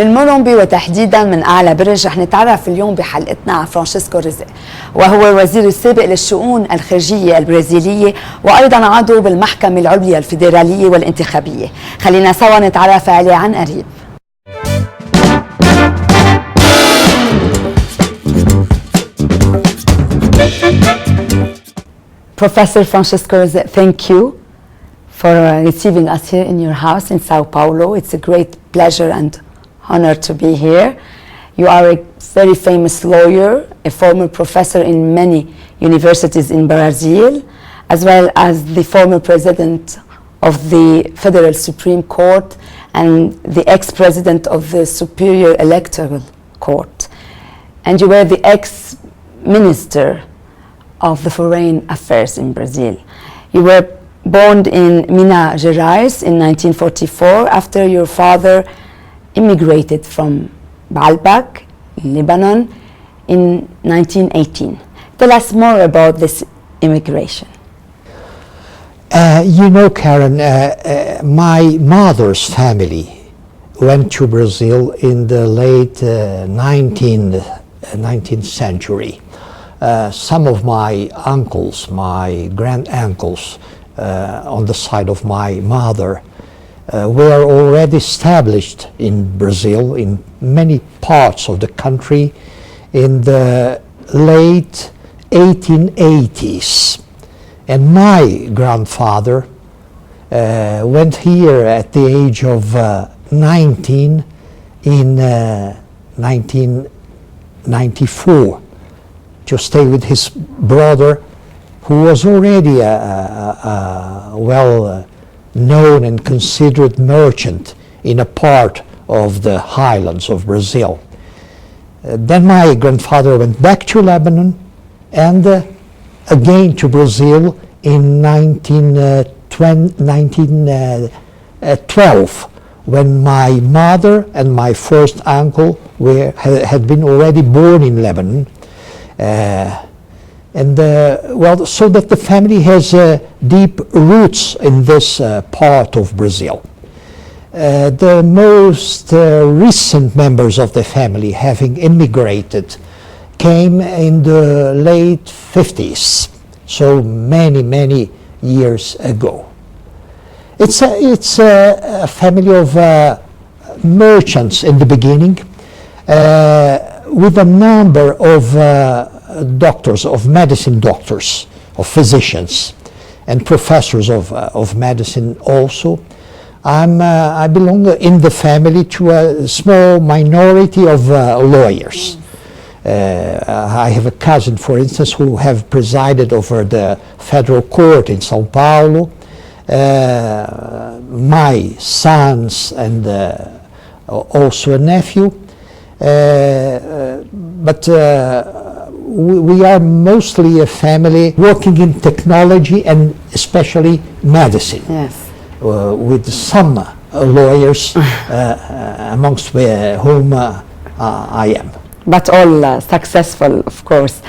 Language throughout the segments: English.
من مولومبي وتحديدا من أعلى برج رح نتعرف اليوم بحلقتنا على فرانسيسكو رزق، وهو الوزير السابق للشؤون الخارجية البرازيلية وأيضا عضو بالمحكمة العليا الفيدرالية والانتخابية. خلينا سوا نتعرف عليه عن قريب. Professor Francisco Rezek, thank you for receiving us here in your house in Sao Paulo. It's a great pleasure and honor to be here. You are a very famous lawyer, a former professor in many universities in Brazil, as well as the former president of the Federal Supreme Court and the ex-president of the Superior Electoral Court. And you were the ex-minister of the Foreign Affairs in Brazil. You were born in Minas Gerais in 1944 after your father immigrated from Baalbek, Lebanon, in 1918. Tell us more about this immigration. You know, Karen, my mother's family went to Brazil in the late 19th century. Some of my uncles, my grand-uncles, on the side of my mother, were already established in Brazil, in many parts of the country, in the late 1880s. And my grandfather went here at the age of 19 in 1994 to stay with his brother, who was already a well-known and considered merchant in a part of the highlands of Brazil. Then my grandfather went back to Lebanon and again to Brazil in 1912, when my mother and my first uncle had been already born in Lebanon. So that the family has deep roots in this part of Brazil. The most recent members of the family, having immigrated, came in the late 50s, so many years ago. It's a family of merchants in the beginning, with a number of doctors, of medicine doctors, of physicians, and professors of medicine also. I belong in the family to a small minority of lawyers. I have a cousin, for instance, who have presided over the federal court in Sao Paulo. My sons and also a nephew. But we are mostly a family working in technology and especially medicine. Yes. With some lawyers amongst whom I am. But all successful, of course.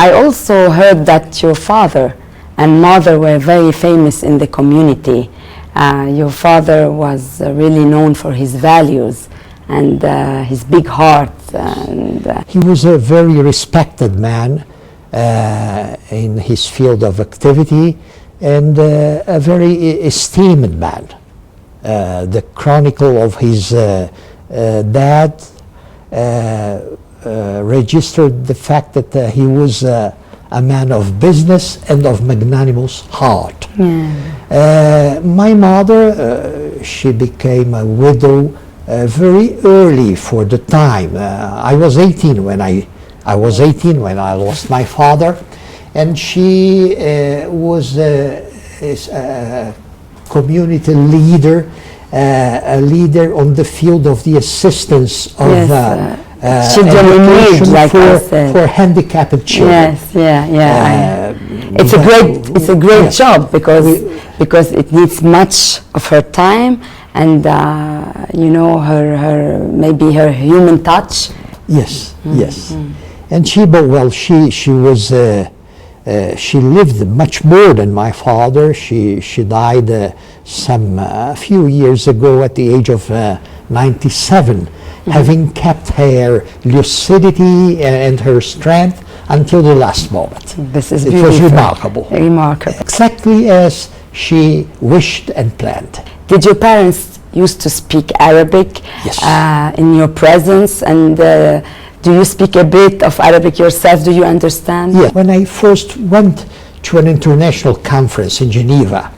I also heard that your father and mother were very famous in the community. Your father was really known for his values and his big heart. He was a very respected man in his field of activity and a very esteemed man. The chronicle of his dad registered the fact that he was a man of business and of magnanimous heart. My mother, she became a widow very early for the time. I was 18 when I lost my father, and she was a community leader, a leader on the field of the assistance of children in need, like for handicapped children. It's a great job because it needs much of her time and her human touch. Yes. And she lived much more than my father. She died a few years ago at the age of 97. having kept her lucidity and her strength until the last moment. This is It beautiful. was remarkable. Remarkable. Exactly as she wished and planned. Did your parents used to speak Arabic Yes. In your presence? And do you speak a bit of Arabic yourself? Do you understand? Yeah. When I first went to an international conference in Geneva,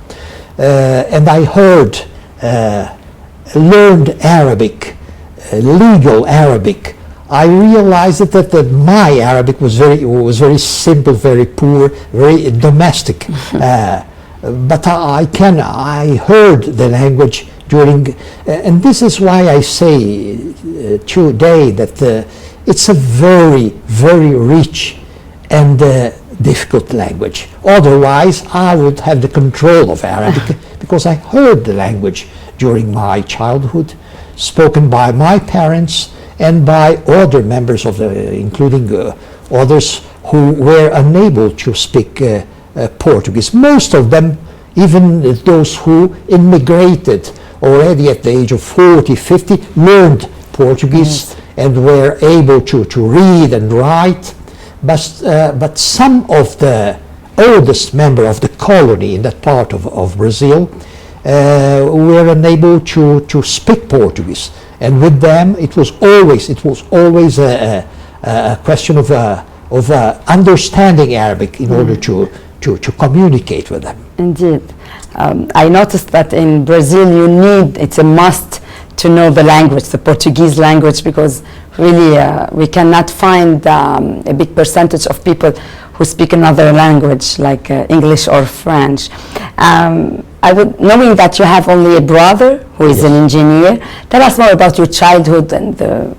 and I heard learned Arabic, legal Arabic, I realized that my Arabic was very simple, very poor, very domestic. But I heard the language during, and this is why I say today that it's a very, very rich and difficult language. Otherwise, I would have the control of Arabic because I heard the language during my childhood, spoken by my parents and by other members of including others who were unable to speak Portuguese. Most of them, even those who immigrated already at the age of 40, 50, learned Portuguese and were able to read and write. But some of the oldest members of the colony in that part of Brazil were unable to speak Portuguese. And with them, it was always a question of understanding Arabic in order to communicate with them. Indeed. I noticed that in Brazil it's a must to know the language, the Portuguese language, because really we cannot find a big percentage of people who speak another language like English or French. Knowing that you have only a brother who is an engineer, tell us more about your childhood and the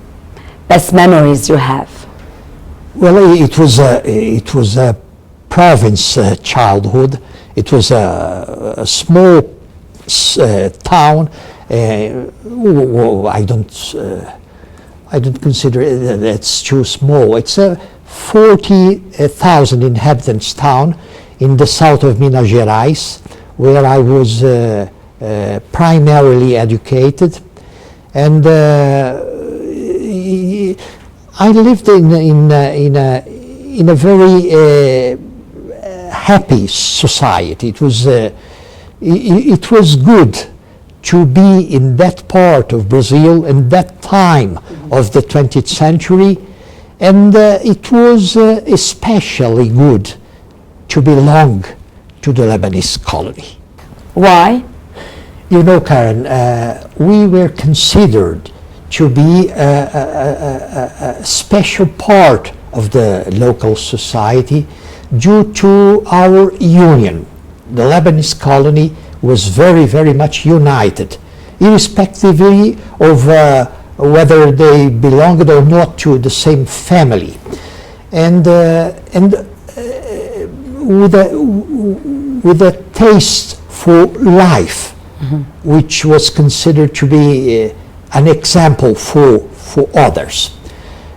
best memories you have. Well, it was a province childhood. It was a small town. I don't consider it's too small. It's a 40,000 inhabitants town in the south of Minas Gerais, where I was primarily educated, and I lived in a very happy society. It was good to be in that part of Brazil in that time of the 20th century, and it was especially good to belong to the Lebanese colony. Why? You know, Karen, we were considered to be a special part of the local society due to our union. The Lebanese colony was very, very much united, irrespectively of whether they belonged or not to the same family. And with a taste for life, which was considered to be an example for others.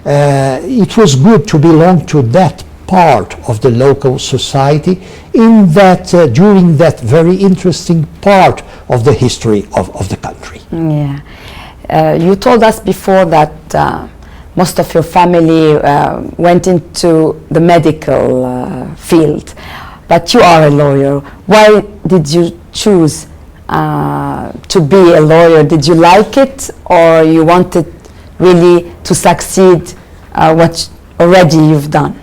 It was good to belong to that part of the local society in that during that very interesting part of the history of the country. Yeah. You told us before that most of your family went into the medical field, but you are a lawyer. Why did you choose to be a lawyer? Did you like it, or you wanted really to succeed what already you've done?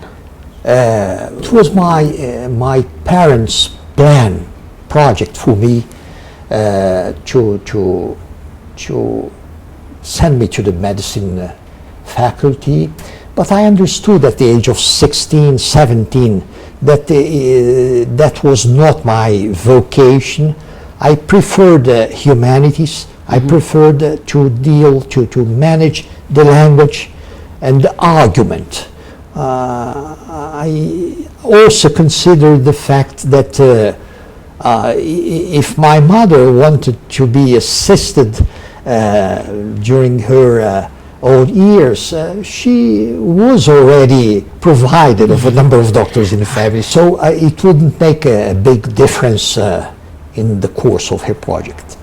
It was my parents' project for me to send me to the medicine faculty, but I understood at the age of 16, 17 that that was not my vocation. I preferred humanities. I preferred to manage the language and the argument. I also considered the fact that if my mother wanted to be assisted during her old years, she was already provided of a number of doctors in the family, so it wouldn't make a big difference in the course of her project.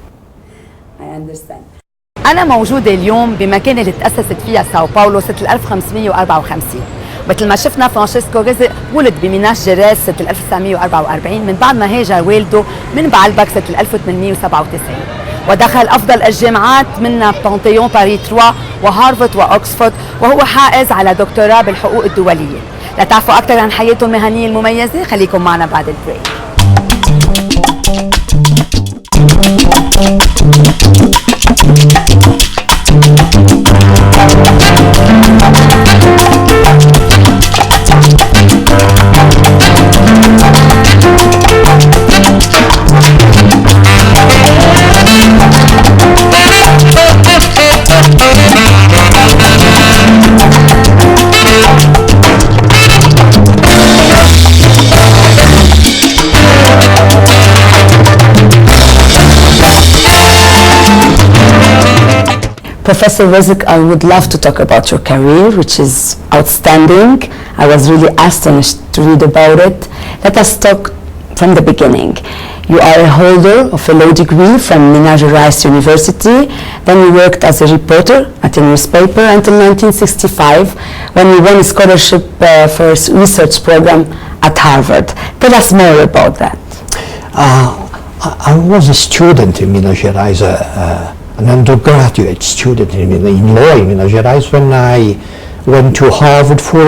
I understand. أنا موجودة اليوم بمكان اللي تأسست فيها ساو باولو سنة 1554. مثل ما شفنا فرانشيسكو رزق ولد بميناس جيراس سنة 1944 من بعد ما هاجر والده من بعلبك سنة 1897، ودخل أفضل الجامعات منها بانتيون باريس 3 وهارفارد وأكسفورد، وهو حائز على دكتوراه بالحقوق الدولية. لتعرفوا أكثر عن حياته المهنية المميزة خليكم معنا بعد البريك. Professor Rezek, I would love to talk about your career, which is outstanding. I was really astonished to read about it. Let us talk from the beginning. You are a holder of a law degree from Minas Gerais University. Then you worked as a reporter at a newspaper until 1965, when you won a scholarship for a research program at Harvard. Tell us more about that. I was a student in Minas Gerais, an undergraduate student in law in Minas Gerais when I went to Harvard for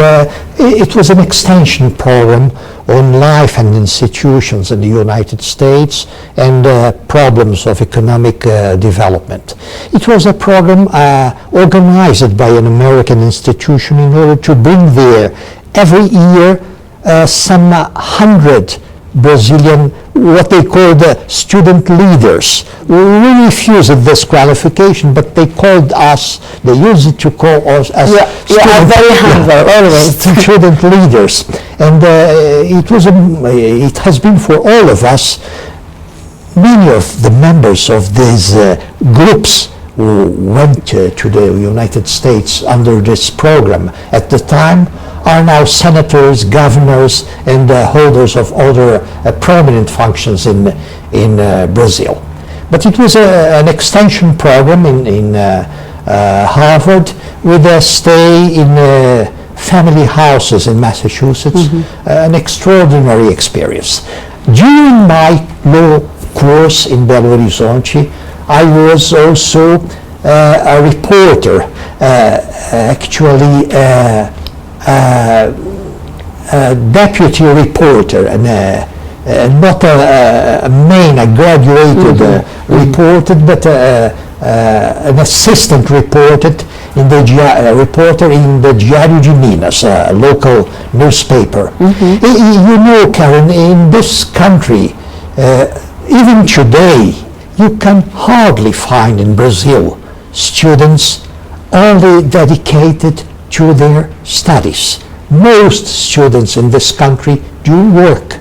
it was an extension program on life and institutions in the United States and problems of economic development. It was a program organized by an American institution in order to bring there every year some 100 Brazilian, what they call the student leaders. We refused this qualification, but they called us, they used to call us as very humble, always. Student leaders. And it has been for all of us. Many of the members of these groups who went to the United States under this program at the time are now senators, governors, and holders of other prominent functions in Brazil. But it was an extension program in Harvard with a stay in family houses in Massachusetts, an extraordinary experience. During my law course in Belo Horizonte, I was also a reporter, actually deputy reporter, and not a graduated reporter, but an assistant reporter in the Diário de Minas, a local newspaper. You know, Karen, in this country, even today, you can hardly find in Brazil students only dedicated to their studies. Most students in this country do work,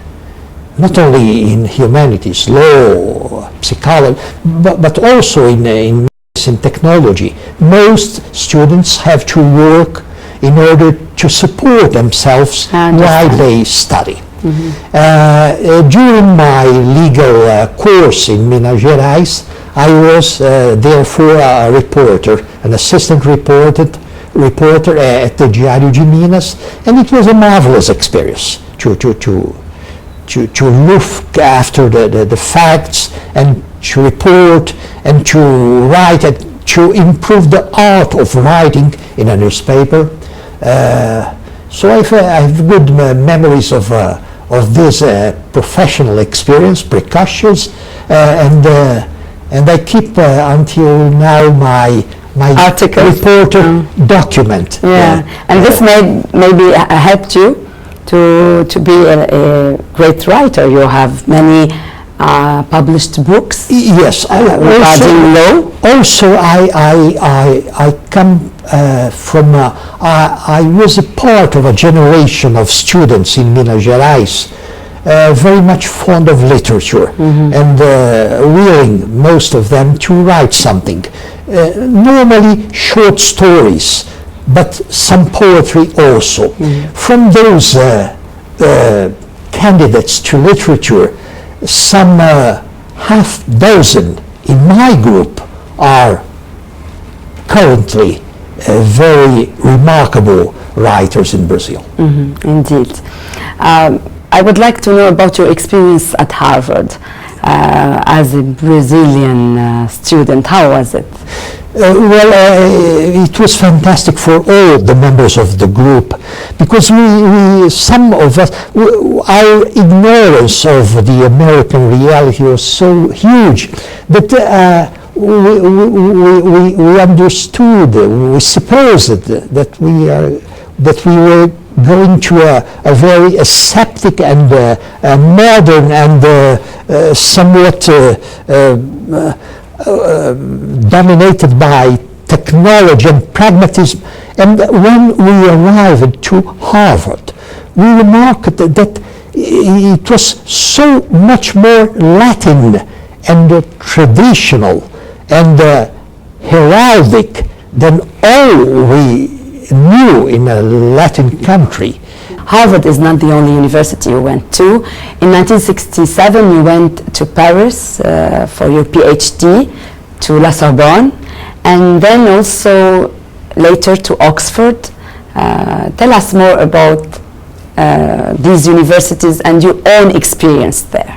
not only in humanities, law, psychology, but also in medicine, technology. Most students have to work in order to support themselves while they study. During my legal course in Minas Gerais, I was therefore a reporter, an assistant reporter at the Diário de Minas, and it was a marvelous experience to look after the facts and to report and to write and to improve the art of writing in a newspaper. So I have good memories of this professional experience, precocious, and I keep until now my articles, reporter document. And this maybe helped you to be a great writer. You have many published books. Yes, regarding law. Also, I come from. I was a part of a generation of students in Minas Gerais, very much fond of literature and willing, most of them, to write something. Normally short stories, but some poetry also. From those candidates to literature, some half dozen in my group are currently very remarkable writers in Brazil. Indeed. I would like to know about your experience at Harvard as a Brazilian student. How was it? It was fantastic for all the members of the group, because some of us, our ignorance of the American reality was so huge that we understood, we supposed that we were going to a very aseptic and modern and somewhat dominated by technology and pragmatism. And when we arrived to Harvard, we remarked that it was so much more Latin and traditional and heraldic than all we knew in a Latin country. Harvard is not the only university you went to. In 1967 you went to Paris for your PhD, to La Sorbonne, and then also later to Oxford. Tell us more about these universities and your own experience there.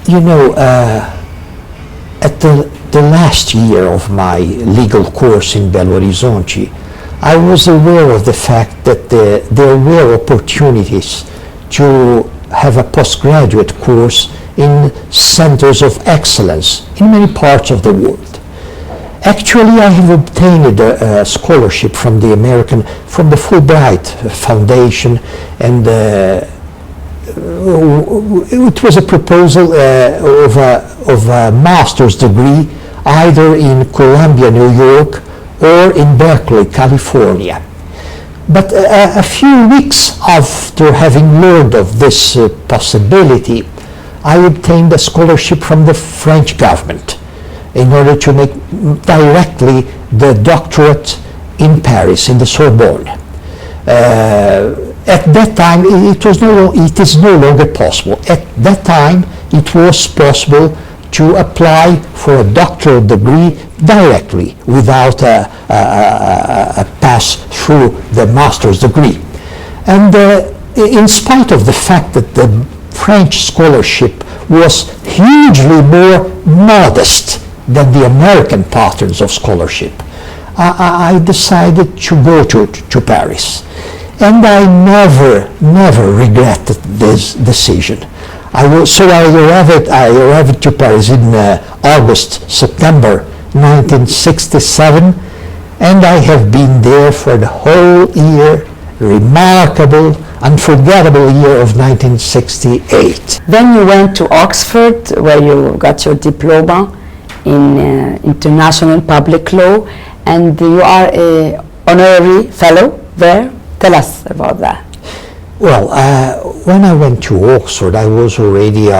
You know, at the last year of my legal course in Belo Horizonte, I was aware of the fact that there were opportunities to have a postgraduate course in centers of excellence in many parts of the world. Actually, I have obtained a scholarship from the Fulbright Foundation, and it was a proposal of a master's degree either in Columbia, New York, or in Berkeley, California. But a few weeks after having learned of this possibility, I obtained a scholarship from the French government in order to make directly the doctorate in Paris, in the Sorbonne. At that time, it is no longer possible. At that time, it was possible to apply for a doctoral degree directly without a pass through the master's degree. And in spite of the fact that the French scholarship was hugely more modest than the American patterns of scholarship, I decided to go to Paris. And I never regretted this decision. I arrived to Paris in September 1967, and I have been there for the whole year, remarkable, unforgettable year of 1968. Then you went to Oxford, where you got your diploma in international public law, and you are an honorary fellow there. Tell us about that. Well, when I went to Oxford, I was already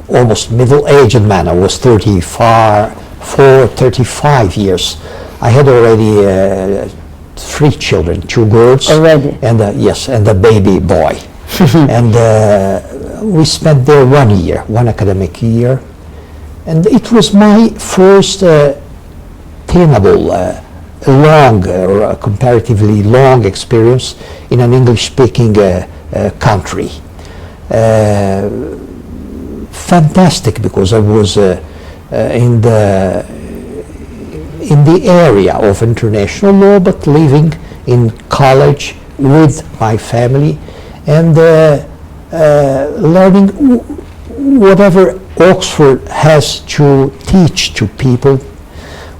almost middle-aged man. I was 35 years. I had already 3 children, 2 girls, already, and and a baby boy. And we spent there 1 year, 1 academic year, and it was my first tenable, comparatively long experience in an English-speaking country. Fantastic, because I was in the area of international law, but living in college with my family and learning whatever Oxford has to teach to people.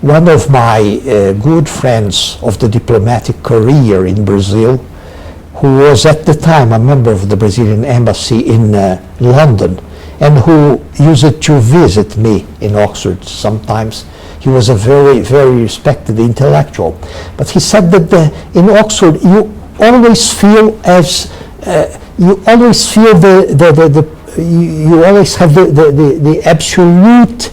One of my good friends of the diplomatic career in Brazil, who was at the time a member of the Brazilian embassy in London, and who used to visit me in Oxford sometimes. He was a very, very respected intellectual. But he said that in Oxford you always feel you always have the absolute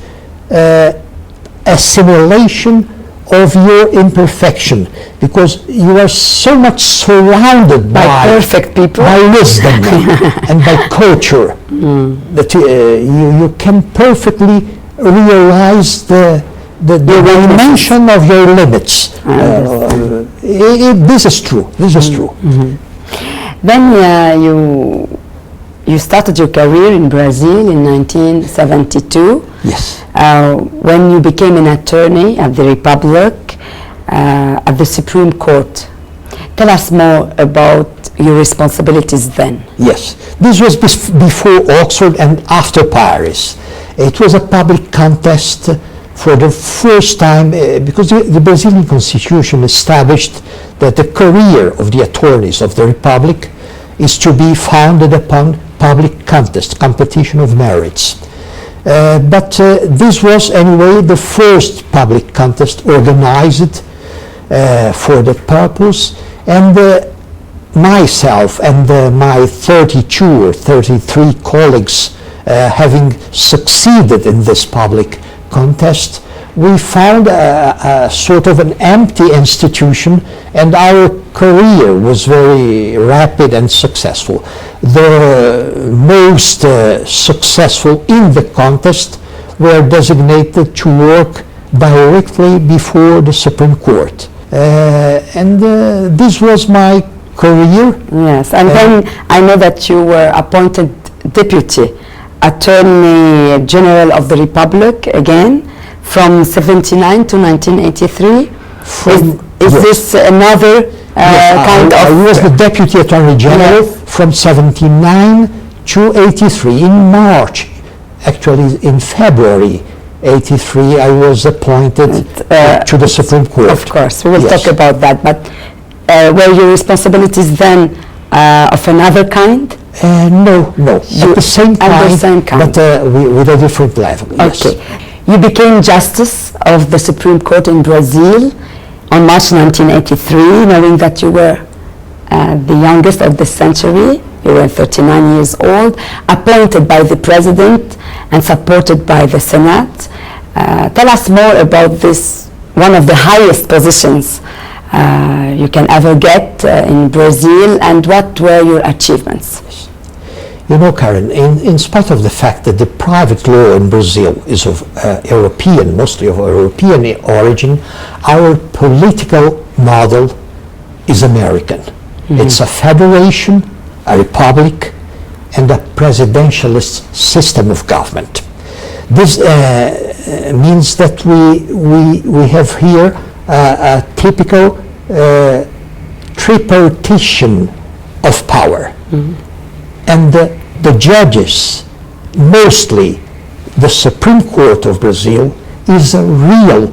assimilation of your imperfection, because you are so much surrounded by perfect people, by wisdom and by culture, that you can perfectly realize the dimension of your limits. This is true. This is true. Then you started your career in Brazil in 1972. Yes. When you became an attorney at the Republic at the Supreme Court. Tell us more about your responsibilities then. Yes. This was before Oxford and after Paris. It was a public contest for the first time because the Brazilian Constitution established that the career of the attorneys of the Republic is to be founded upon public contest, competition of merits. But this was anyway the first public contest organized for that purpose, and myself and my 32 or 33 colleagues having succeeded in this public contest, we found a sort of an empty institution, and our career was very rapid and successful. The most successful in the contest were designated to work directly before the Supreme Court. And this was my career. Yes, and then I know that you were appointed Deputy Attorney General of the Republic again from 79 to 1983. Is this another kind of... I was the Deputy Attorney General from 79 to 83. In March, actually in February 83, I was appointed to the Supreme Court. Of course, we will talk about that, but were your responsibilities then of another kind? No. At the same kind. But with a different level. Yes. Okay. You became Justice of the Supreme Court in Brazil on March 1983, knowing that you were the youngest of the century. You were 39 years old, appointed by the President and supported by the Senate. Tell us more about this, one of the highest positions you can ever get in Brazil, and what were your achievements? You know, Karen, in spite of the fact that the private law in Brazil is of European, mostly of European origin, our political model is American. It's a federation, a republic, and a presidentialist system of government. This means that we have here a typical tripartition of power. And the judges, mostly the Supreme Court of Brazil, is a real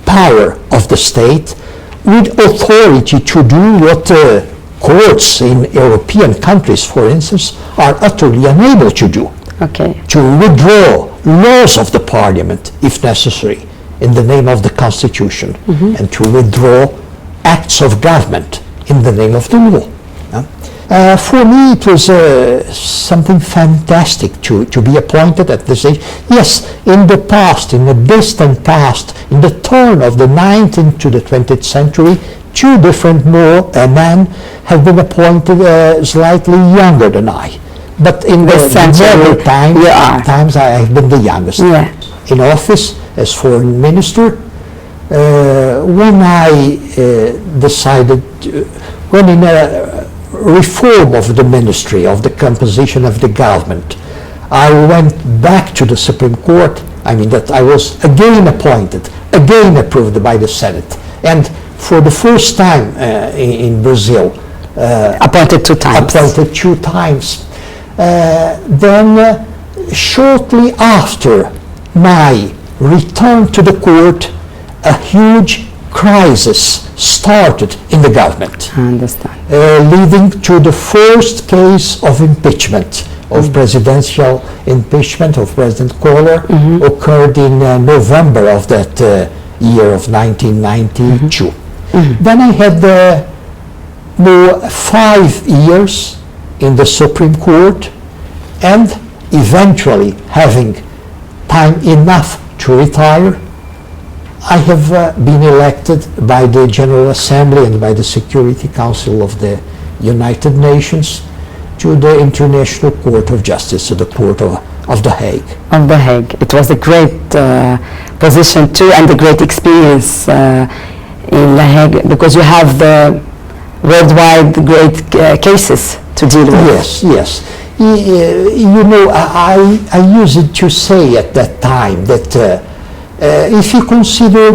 power of the state with authority to do what courts in European countries, for instance, are utterly unable to do. Okay. To withdraw laws of the parliament, if necessary, in the name of the Constitution, and to withdraw acts of government in the name of the law. For me, it was something fantastic to be appointed at this age. Yes, in the past, in the distant past, in the turn of the 19th to the 20th century, two different men have been appointed slightly younger than I. But in the modern times, I have been the youngest. In office as foreign minister, when I decided, when in a reform of the ministry, of the composition of the government, I went back to the Supreme Court. I mean that I was again appointed, again approved by the Senate, and for the first time in Brazil, appointed two times. Then shortly after my return to the court, a huge crisis started in the government. I understand. Leading to the first case of impeachment, of presidential impeachment of President Collor, occurred in November of that year of 1992. Then I had 5 years in the Supreme Court, and eventually, having time enough to retire, I have been elected by the General Assembly and by the Security Council of the United Nations to the International Court of Justice, to the Court of The Hague. Of The Hague. It was a great position too, and a great experience in The Hague, because you have the worldwide great cases to deal with. Yes, yes. You know, I used to say at that time that if you consider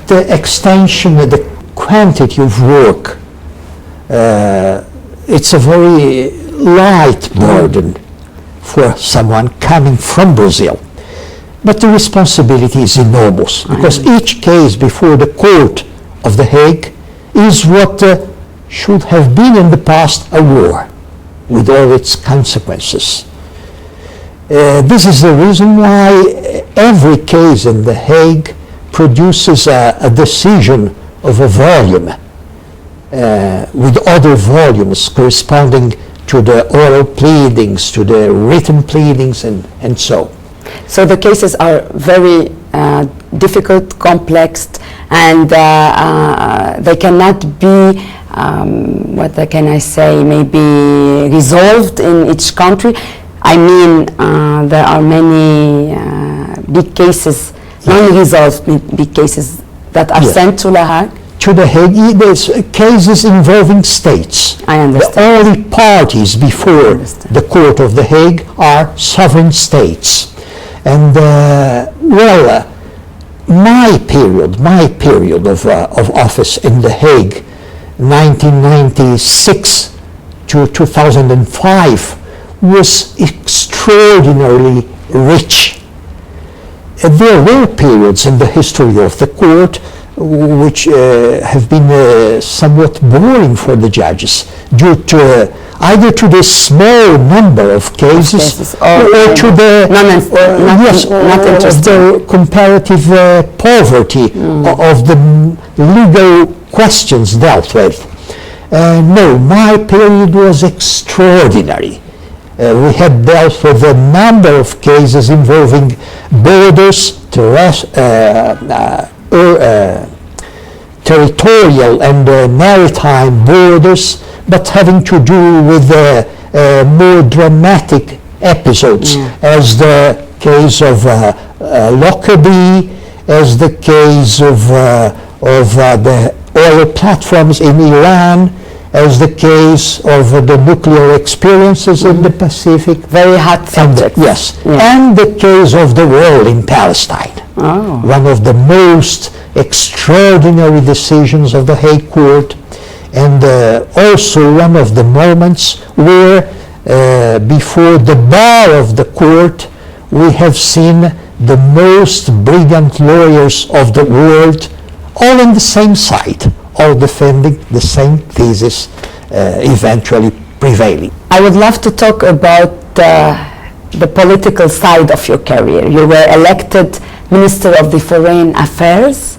the extension, the quantity of work, it's a very light burden for someone coming from Brazil. But the responsibility is enormous, because each case before the Court of The Hague is what should have been in the past a war, with all its consequences. This is the reason why every case in The Hague produces a decision of a volume, with other volumes corresponding to the oral pleadings, to the written pleadings, and so. So the cases are very difficult, complex, and they cannot be, what can I say, maybe resolved in each country. I mean, there are many big cases, non-resolved big cases that are sent to The Hague. To The Hague, there's cases involving states. I understand. The only parties before the Court of The Hague are sovereign states. And my period of office in The Hague, 1996 to 2005, was extraordinarily rich. There were periods in the history of the court which have been somewhat boring for the judges, due to either to the small number of cases or to the the comparative poverty of the legal questions dealt with. No, my period was extraordinary. We had dealt with a number of cases involving borders, territorial and maritime borders, but having to do with more dramatic episodes, as the case of Lockerbie, as the case of the oil platforms in Iran, as the case of the nuclear experiences in the Pacific. Very hot subject. And the case of the war in Palestine. One of the most extraordinary decisions of the Hague Court, and also one of the moments where before the bar of the court we have seen the most brilliant lawyers of the world all on the same side, all defending the same thesis, eventually prevailing. I would love to talk about the political side of your career. You were elected Minister of the Foreign Affairs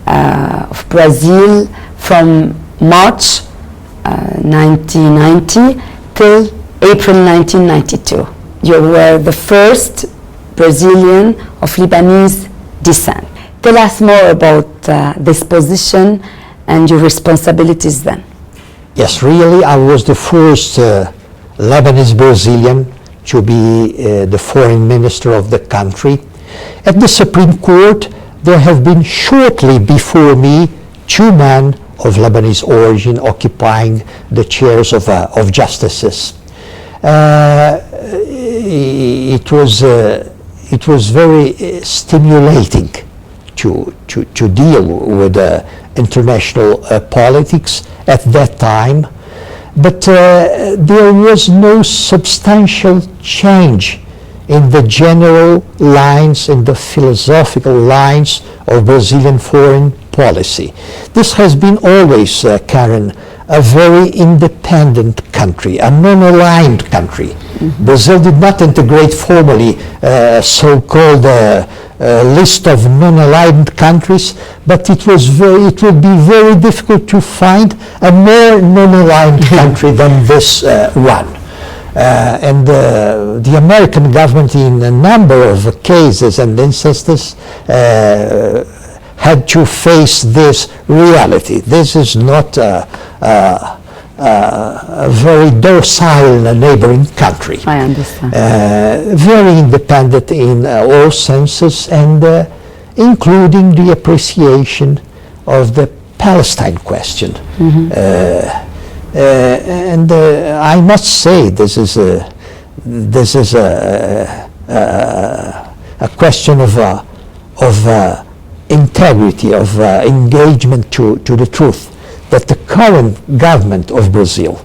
of Brazil from March 1990 till April 1992. You were the first Brazilian of Lebanese descent. Tell us more about this position and your responsibilities then. Yes, really, I was the first Lebanese Brazilian to be the foreign minister of the country. At the Supreme Court, there have been shortly before me two men of Lebanese origin occupying the chairs of justices. It was very stimulating to deal with international politics at that time, but there was no substantial change in the general lines, in the philosophical lines of Brazilian foreign policy. This has been always, Karen, a very independent country, a non-aligned country. Brazil did not integrate formally so-called list of non-aligned countries, but it would be very difficult to find a more non-aligned country than this one. And the American government, in a number of cases and instances, had to face this reality. This is not a a very docile neighboring country. I understand. Very independent in all senses, and including the appreciation of the Palestine question. And I must say, this is a question of integrity, of engagement to the truth, that the current government of Brazil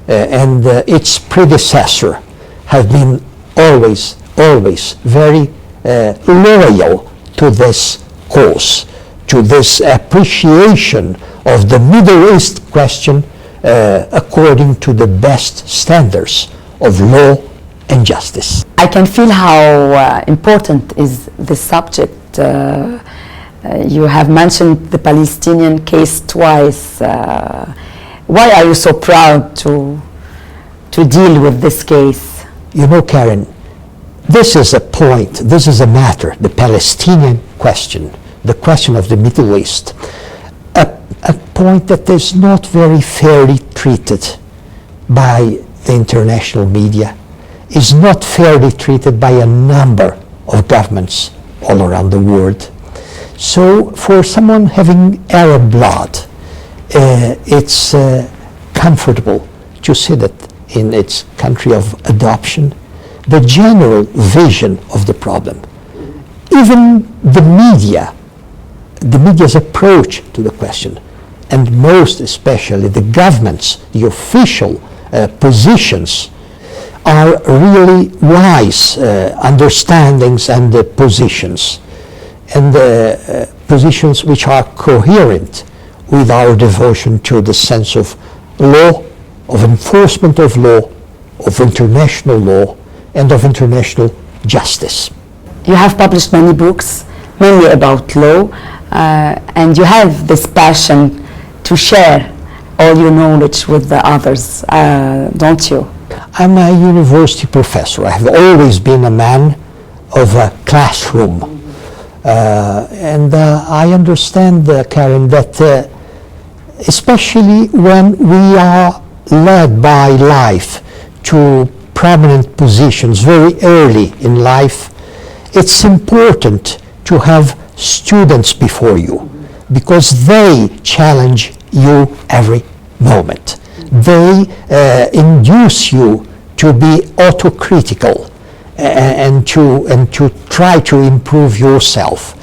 and its predecessor have been always very loyal to this cause, to this appreciation of the Middle East question according to the best standards of law and justice. I can feel how important is this subject. You have mentioned the Palestinian case twice. Why are you so proud to deal with this case? You know, Karen, this is a point, this is a matter, the Palestinian question, the question of the Middle East, a point that is not very fairly treated by the international media, is not fairly treated by a number of governments all around the world. So for someone having Arab blood, it's comfortable to see that in its country of adoption, the general vision of the problem, even the media's approach to the question, and most especially the governments, the official positions, are really wise understandings and positions, and positions which are coherent with our devotion to the sense of law, of enforcement of law, of international law, and of international justice. You have published many books, mainly about law, and you have this passion to share all your knowledge with the others, don't you? I'm a university professor. I have always been a man of a classroom. And I understand, Karen, that especially when we are led by life to prominent positions very early in life, it's important to have students before you, because they challenge you every moment. They induce you to be autocritical and to try to improve yourself.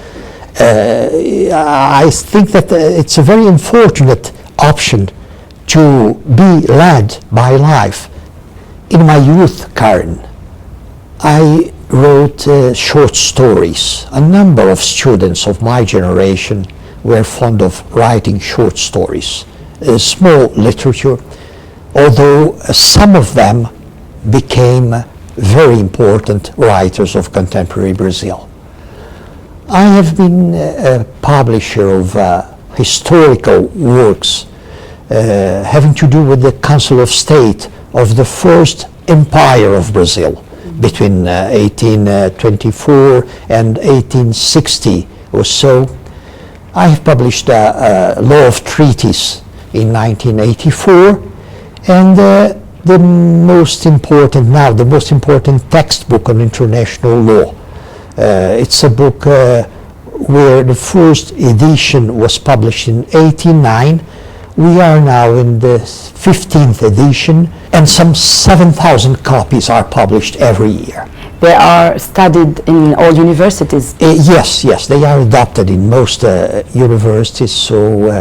I think that it's a very unfortunate option to be led by life. In my youth, Karen, I wrote short stories. A number of students of my generation were fond of writing short stories, small literature, although some of them became very important writers of contemporary Brazil. I have been a publisher of historical works having to do with the Council of State of the first empire of Brazil between 1824 and 1860 or so. I have published a law of treaties in 1984, and the most important textbook on international law. It's a book where the first edition was published in 1889. We are now in the 15th edition, and some 7,000 copies are published every year. They are studied in all universities? Yes, they are adopted in most universities, so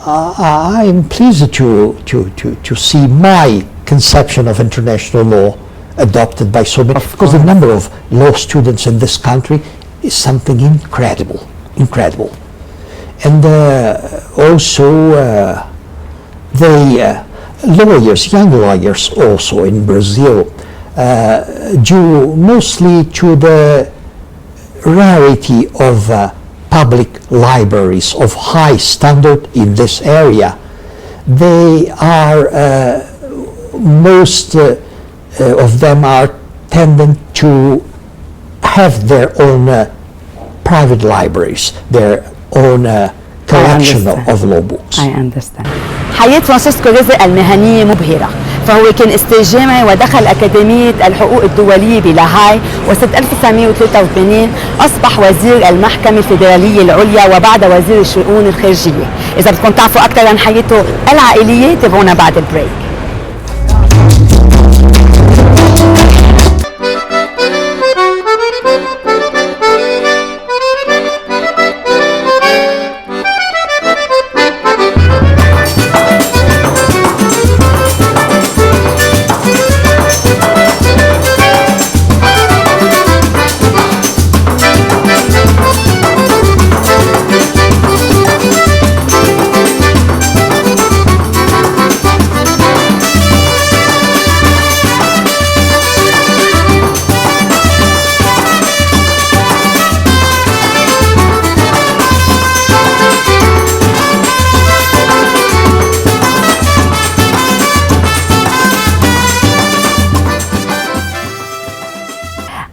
I'm pleased to see my conception of international law adopted by so many, because the number of law students in this country is something incredible. And also the young lawyers also in Brazil, due mostly to the rarity of public libraries of high standard in this area. They are, most of them are tending to have their own private libraries, their own collection of law books. I understand. حياة فرانسيسكو رزق المهنية مبهرة، فهو كان أستاذ جامعي ودخل أكاديمية الحقوق الدولية بلاهاي، وسنة 1983 أصبح وزير المحكمة الفيدرالية العليا وبعد وزير الشؤون الخارجية. إذا بدكم تعرفوا أكثر عن حياته العائلية تابعونا بعد البريك.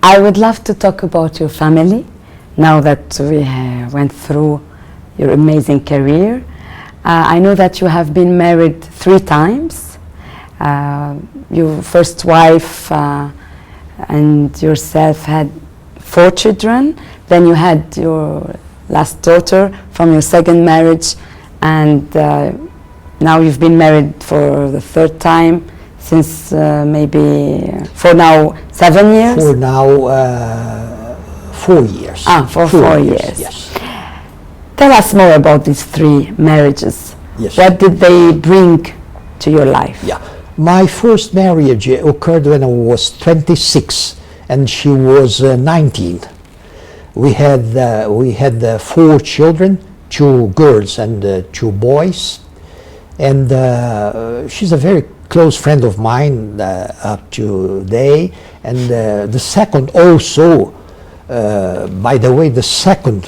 I would love to talk about your family now that we went through your amazing career. I know that you have been married 3 times. Your first wife and yourself had 4 children. Then you had your last daughter from your second marriage, and now you've been married for the 3rd time since maybe for now 7 years? For now 4 years. For 4 years. Yes. Tell us more about these 3 marriages. Yes. What did they bring to your life? Yeah. My first marriage occurred when I was 26 and she was 19. We had 4 children, 2 girls and 2 boys, and she's a very close friend of mine up to today, and the second also, by the way, the second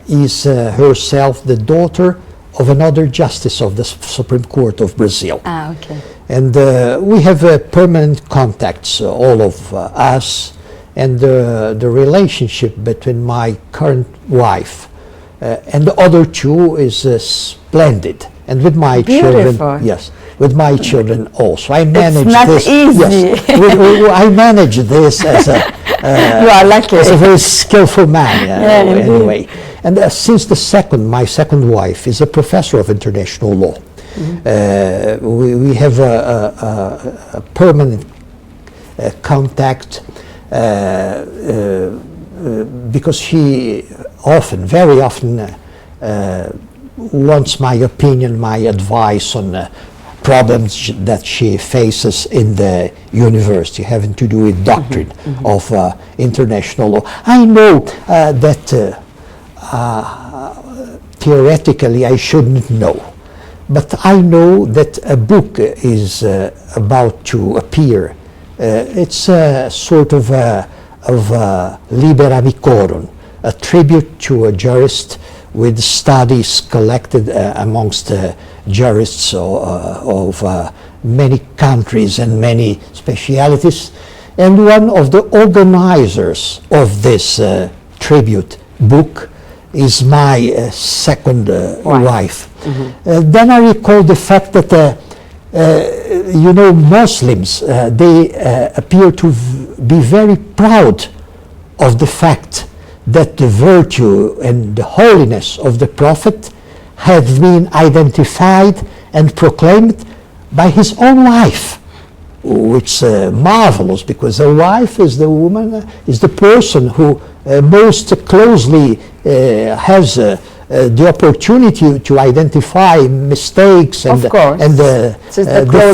is herself the daughter of another justice of the Supreme Court of Brazil. Okay. And we have permanent contacts, all of us, and the relationship between my current wife and the other 2 is splendid. And with my children, yes, with my children also. I manage it's not this. Easy. Yes, I manage this as a you are lucky. as a very skillful man. Anyway, and since my second wife is a professor of international law, we have a permanent contact because she very often wants my opinion, my advice on problems that she faces in the university having to do with doctrine of international law. I know that theoretically I shouldn't know, but I know that a book is about to appear. It's a sort of Liber Amicorum, a tribute to a jurist with studies collected amongst jurists of many countries and many specialities. And one of the organizers of this tribute book is my second wife. Then I recall the fact that Muslims, they appear to be very proud of the fact that the virtue and the holiness of the Prophet have been identified and proclaimed by his own wife, which is marvelous, because a wife is the woman, is the person who most closely has the opportunity to identify mistakes and the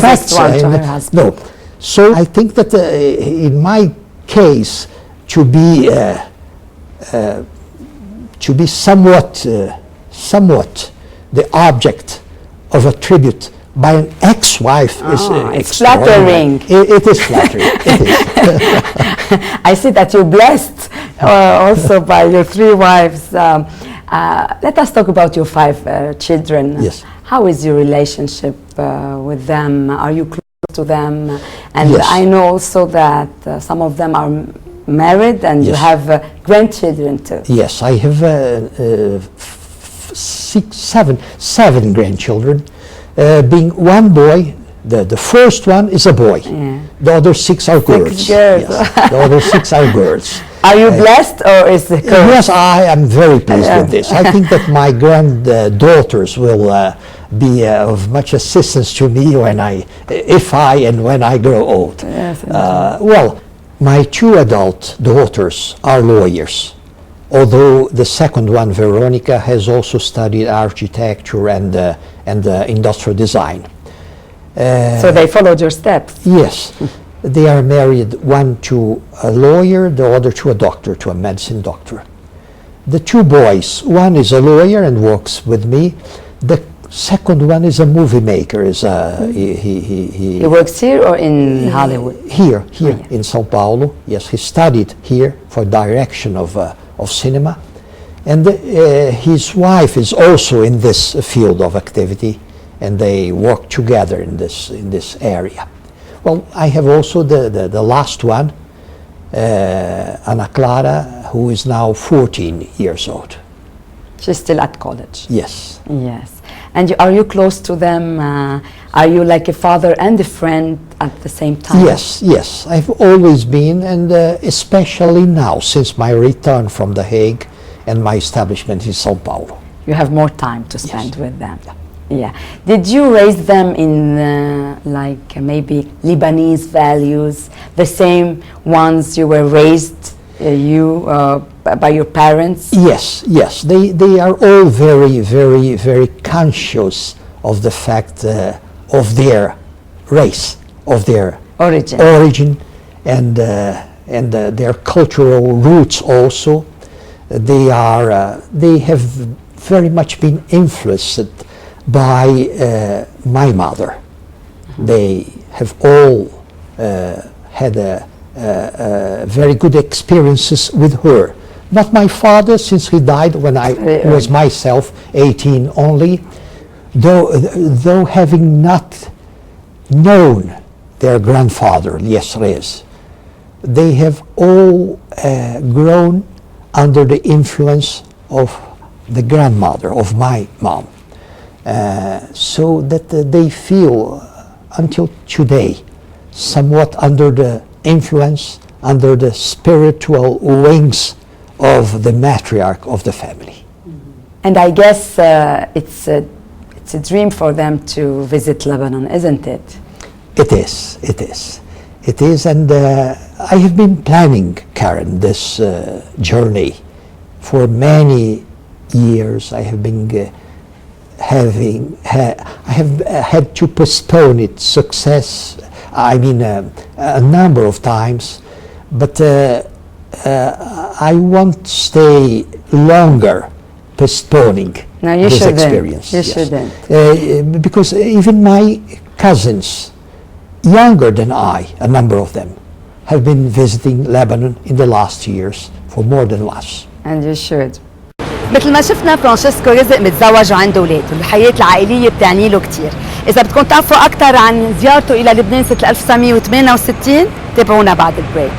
facts. One to her husband. No, so I think that in my case, to be somewhat the object of a tribute by an ex-wife is flattering. It is flattering. It is. I see that you're blessed also by your 3 wives. Let us talk about your 5 children. Yes. How is your relationship with them? Are you close to them? And yes. I know also that some of them are married and yes. you have grandchildren too. Yes, I have 7 grandchildren. being one boy. The first one is a boy. Yeah. The other 6 are girls. girls. Yes. The other 6 are girls. Are you blessed, or is the Yes, I am very pleased with this. I think that my granddaughters will be of much assistance to me when I grow old. Yes, Well, my 2 adult daughters are lawyers, although the second one, Veronica, has also studied architecture and industrial design. so they followed your steps. Yes. They are married, one to a lawyer, the other to a doctor, to a medicine doctor. The 2 boys, one is a lawyer and works with me. The second one is a movie maker. He works here or in Hollywood? Here yeah. in Sao Paulo. Yes, he studied here for direction of cinema. And his wife is also in this field of activity, and they work together in this area. Well, I have also the last one, Ana Clara, who is now 14 years old. She's still at college. Yes. Yes. And are you close to them? Are you like a father and a friend at the same time? Yes. I've always been, and especially now, since my return from The Hague and my establishment in Sao Paulo. You have more time to spend with them. Yeah. Did you raise them in like maybe Lebanese values, the same ones you were raised by your parents? Yes. They are all very conscious of the fact of their race, of their origin, and their cultural roots also. They have very much been influenced by my mother. They have all had very good experiences with her. Not my father, since he died when I was myself 18 only, though having not known their grandfather, Elias Rez. They have all grown under the influence of the grandmother of my mom. So that they feel, until today, somewhat under the influence, under the spiritual wings of the matriarch of the family. And I guess it's a dream for them to visit Lebanon, isn't it? It is, and I have been planning, Karen, this journey for many years. I have been I have had to postpone its success, a number of times, but I won't stay longer postponing this experience. You shouldn't. Because even my cousins, younger than I, a number of them, have been visiting Lebanon in the last years for more than once. And you should. مثل ما شفنا فرانشيسكو رزق متزوج وعنده اولاد، والحياه العائليه بتعني له كثير. اذا بدكم تعرفوا اكثر عن زيارته الى لبنان سنه 1968 تابعونا بعد البريك.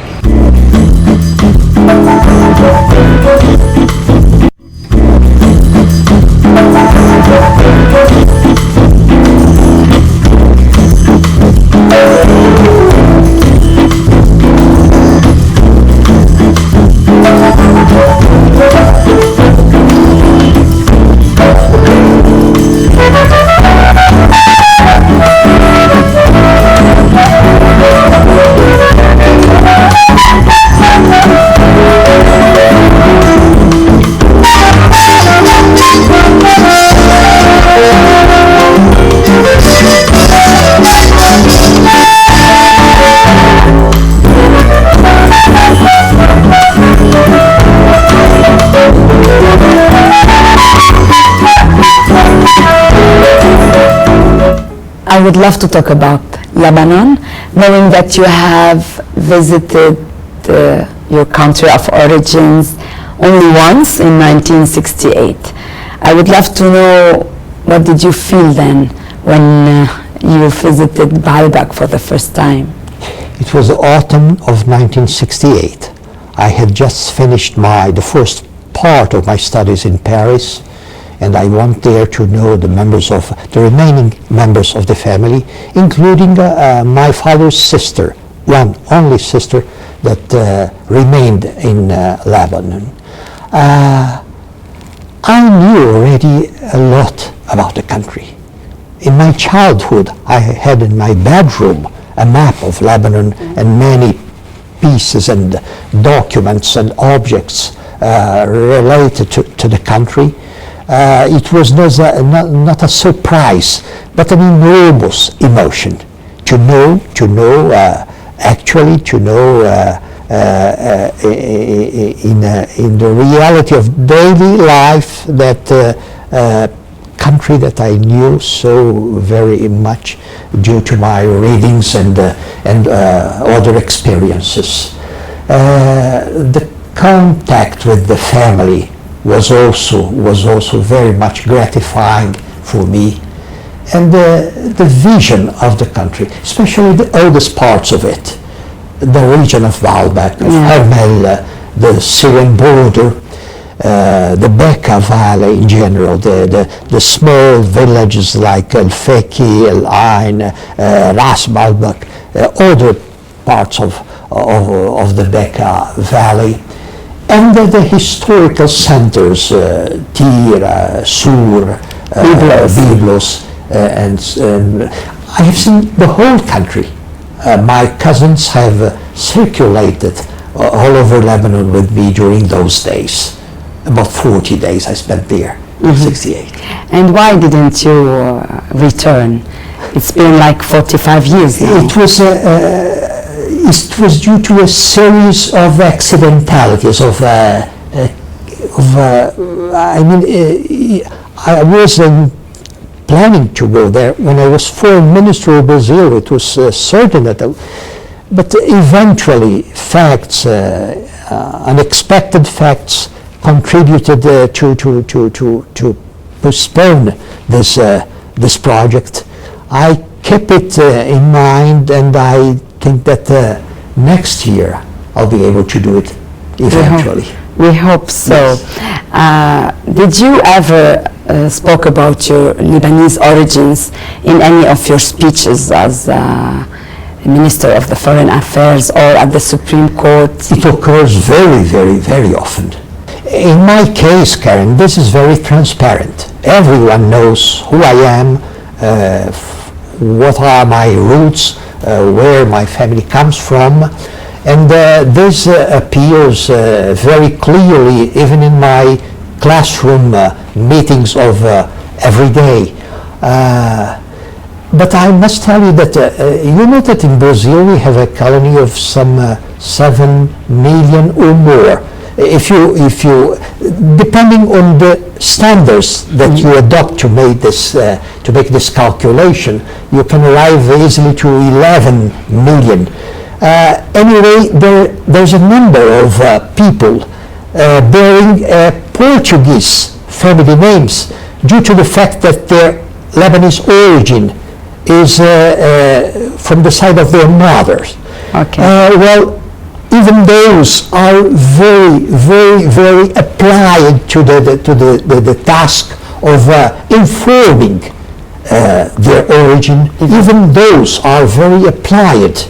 I would love to talk about Lebanon, knowing that you have visited your country of origins only once in 1968. I would love to know, what did you feel then when you visited Baalbek for the first time? It was the autumn of 1968. I had just finished the first part of my studies in Paris, and I went there to know the remaining members of the family, including my father's sister, one only sister that remained in Lebanon. I knew already a lot about the country. In my childhood, I had in my bedroom a map of Lebanon and many pieces and documents and objects related to the country. It was not a surprise, but an enormous emotion to know in the reality of daily life that country that I knew so very much due to my readings and other experiences. The contact with the family was also very much gratifying for me, and the vision of the country, especially the oldest parts of it, the region of Baalbek, of Hermel, the Syrian border, the Bekaa Valley in general, the small villages like El Feki, El Ain, Ras Baalbek, other parts of the Bekaa Valley, and the historical centers, Tir, Sur, Byblos, and I have seen the whole country. My cousins have circulated all over Lebanon with me during those days. About 40 days I spent there, 68. And why didn't you return? It's been like 45 years now. It was due to a series of accidentalities, I was planning to go there. When I was foreign minister of Brazil, it was certain that, but eventually facts, unexpected facts, contributed to postpone this project. I kept it in mind, and I think that next year I'll be able to do it eventually. We hope so. Yes. Did you ever spoke about your Lebanese origins in any of your speeches as Minister of the Foreign Affairs or at the Supreme Court? It occurs very, very, very often. In my case, Karen, this is very transparent. Everyone knows who I am, what are my roots, where my family comes from, and this appears very clearly even in my classroom meetings of every day. But I must tell you that you know that in Brazil we have a colony of some 7 million or more. If you, depending on the standards that you adopt to make this calculation, you can arrive easily to 11 million. Anyway, there's a number of people bearing Portuguese family names due to the fact that their Lebanese origin is from the side of their mothers. Okay. Well, even those are very, very, very applied to the task of informing their origin. Even those are very applied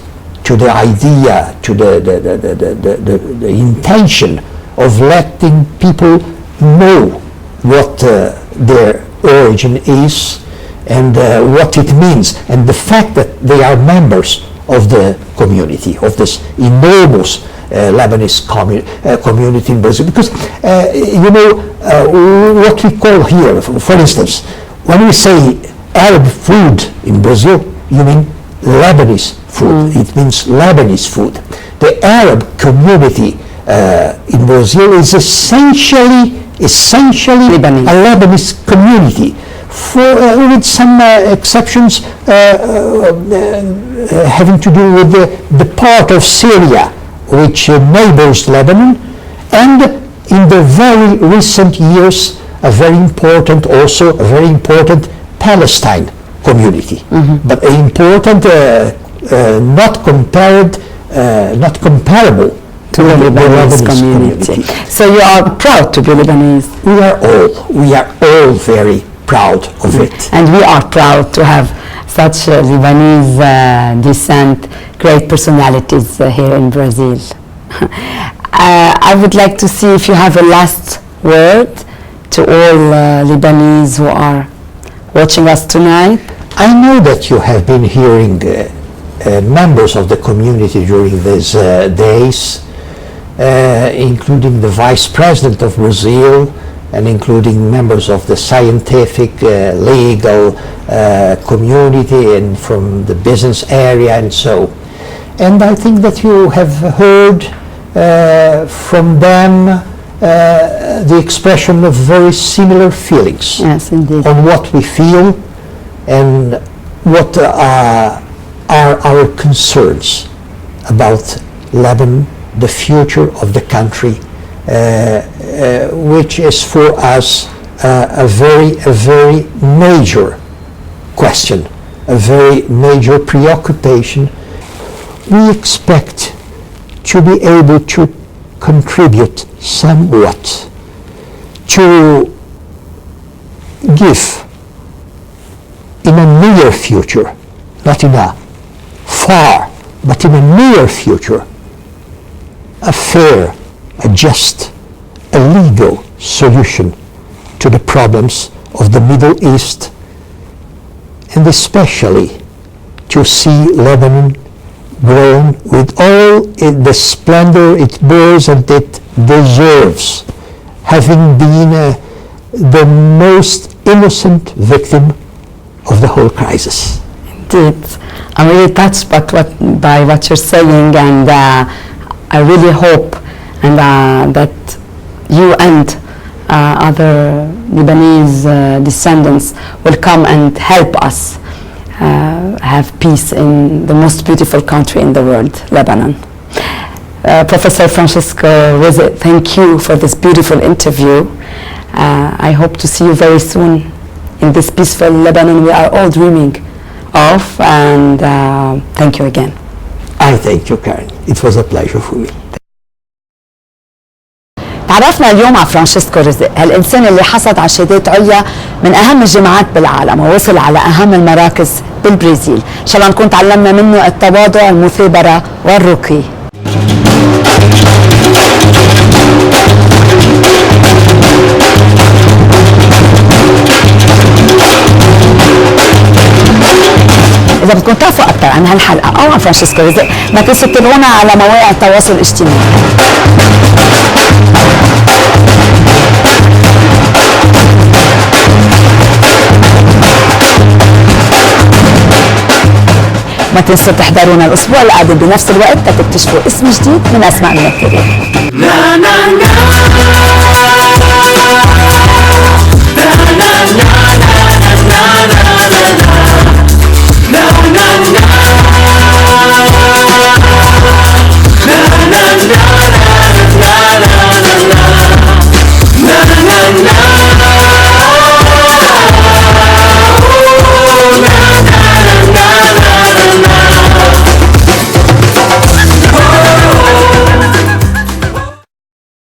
to the idea, to the intention of letting people know what their origin is and what it means, and the fact that they are members of the community, of this enormous Lebanese community in Brazil. Because you know what we call here, for instance, when we say Arab food in Brazil, you mean Lebanese food. It means Lebanese food. The Arab community in Brazil is essentially Lebanese. a Lebanese community, with some exceptions having to do with the part of Syria which neighbors Lebanon, and in the very recent years a very important Palestine community, but important, not comparable to the Lebanese community. So you are proud to be Lebanese. We are all very proud of it. And we are proud to have such Lebanese descent, great personalities here in Brazil. I would like to see if you have a last word to all Lebanese who are watching us tonight. I know that you have been hearing members of the community during these days, including the Vice President of Brazil and including members of the scientific, legal community and from the business area and so. And I think that you have heard from them the expression of very similar feelings. Yes, indeed. On what we feel and what are our concerns about Lebanon, the future of the country, which is for us a very major question, a very major preoccupation. We expect to be able to contribute somewhat to give in a near future, not in a far, but in a near future, a fair, a just, a legal solution to the problems of the Middle East, and especially to see Lebanon grown with all the splendor it bears and it deserves, having been the most innocent victim of the whole crisis. Indeed. I'm really touched by what you're saying, and I really hope that you and other Lebanese descendants will come and help us have peace in the most beautiful country in the world, Lebanon. Professor Francisco Rezek, thank you for this beautiful interview. I hope to see you very soon in this peaceful Lebanon we are all dreaming of, and thank you again. I thank you, Karen. It was a pleasure for me. تعرفنا اليوم على فرانشيسكو رزق، هالإنسان اللي حصد على شهادات عليا من أهم الجامعات بالعالم ووصل على أهم المراكز بالبرازيل. إن شاء الله نكون تعلمنا منه التواضع، المثابرة والرقي. إذا بدكم تعرفوا أكثر عن هالحلقة أو عن فرانشيسكو رزق ما تنسوا تتابعونا على مواقع التواصل الاجتماعي. ما تنسوا تحضرونا الأسبوع القادم بنفس الوقت لتكتشفوا اسم جديد من أسماء الممثلين.